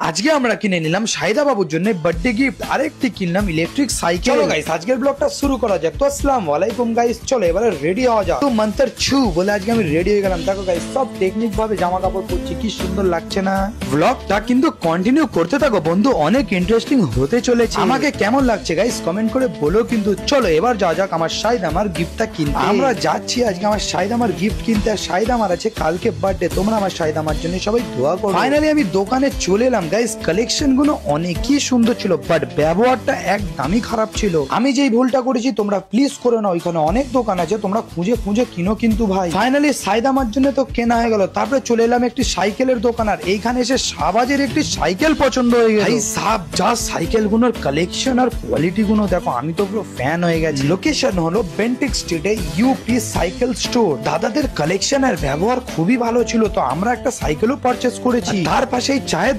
আজকে আমরা কিনে নিলাম শাহিদা বাবুর জন্য বার্থডে গিফট, আরেকটি কিনলাম ইলেকট্রিক সাইকেল। চলো গাইস আজকের ব্লগটা শুরু করা যাক। তো আসসালামু আলাইকুম গাইস, চলো এবারে রেডি হওয়া যাক। তো মন্তর ছু বলে আজকে আমি রেডি হয়ে গেলাম। দেখো গাইস সব টেকনিক ভাবে জামা কাপড় পরছি, কি সুন্দর লাগছে না? ব্লগটা কিন্তু কন্টিনিউ করতে থাকো বন্ধু, অনেক ইন্টারেস্টিং হতে চলেছে। আমাকে কেমন লাগছে গাইস কমেন্ট করে বলো কিন্তু। চলো এবার যাওয়া যাক আমার শাহিদা আমার গিফটটা কিনতে। আমরা যাচ্ছি আজকে আমার শাহিদা আমার গিফট কিনতে। আর শাহিদা আমার আছে কালকে বার্থডে, তোমরা আমার শাহিদা আমার জন্য সবাই দোয়া করো। ফাইনালি আমি দোকানে চলে এলাম গাইস। কালেকশন গুলো অনেকই সুন্দর ছিল, বাট ব্যবহারটা একদমই খারাপ ছিল। আমি যেই ভুলটা করেছি তোমরা প্লিজ করো না। ওইখানে অনেক দোকান আছে, তোমরা খুঁজে খুঁজে কিনো কিন্তু ভাই। ফাইনালি শাহিদা আমার জন্য তো কেনা হয়ে গেল। তারপরে চলে এলাম একটি সাইকেলের দোকান, আর এইখানে এসে শাহবাজের একটি সাইকেল পছন্দ হয়ে গেল। সাব যা সাইকেল গুলোর কালেকশন আর কোয়ালিটি গুলো দেখো, আমি তো পুরো ফ্যান হয়ে গেছি। লোকেশন হলো বেন্টিক স্ট্রিটে ইউপি সাইকেল স্টোর। দাদাদের কালেকশন আর ব্যবহার খুবই ভালো ছিল, তো আমরা একটা সাইকেলও পারচেস করেছি। তার পাশেই চায়ের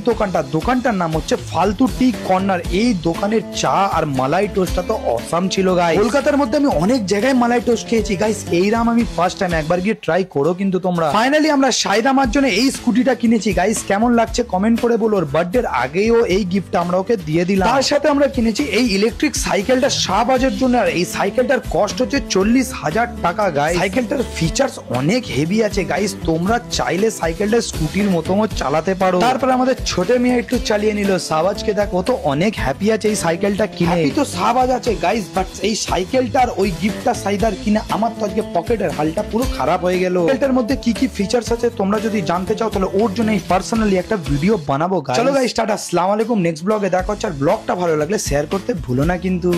দোকানটার নাম হচ্ছে ফালতু টি কর্নার। এই দোকানের চা আর মালাই টোস্টটা তো অসাম ছিল গাইস। কলকাতার মধ্যে আমি অনেক জায়গায় মালাই টোস্ট খেয়েছি গাইস, এইরাম আমি ফার্স্ট টাইম। একবার গিয়ে ট্রাই করো কিন্তু তোমরা। ফাইনালি আমরা শাহিদা আমার জন্য এই স্কুটিটা কিনেছি গাইস, কেমন লাগছে কমেন্ট করে বলো। ওর বার্থডের আগেও এই গিফট আমরা ওকে দিয়ে দিলাম। তার সাথে আমরা কিনেছি এই ইলেকট্রিক সাইকেলটা শাহবাজের জন্য, আর এই সাইকেলটার কস্ট হচ্ছে 40,000 টাকা গাইস। সাইকেলটার ফিচার্স অনেক হেভি আছে গাইস, তোমরা চাইলে সাইকেলটা স্কুটির মতো চালাতে পারো। তারপর আমাদের ছোট মেয়ে একটু চালিয়ে নিল। শাহবাজকে দেখো তো অনেক হ্যাপি আছে এই সাইকেলটা কিনে। হ্যাপি তো শাহবাজ আছে গাইস, বাট এই সাইকেলটার ওই গিফটটা সাইদার কিনে আমার তো আজকে পকেটের হালটা পুরো খারাপ হয়ে গেল। সাইকেলটার মধ্যে কি কি ফিচার্স আছে তোমরা যদি জানতে চাও তাহলে ওর জন্য পার্সোনালি একটা ভিডিও বানাবো গাইস। চলো গাইস টাটা, আসসালামু আলাইকুম। নেক্সট ব্লগে দেখা হচ্ছে। আর ব্লগটা ভালো লাগলে শেয়ার করতে ভুলো না কিন্তু।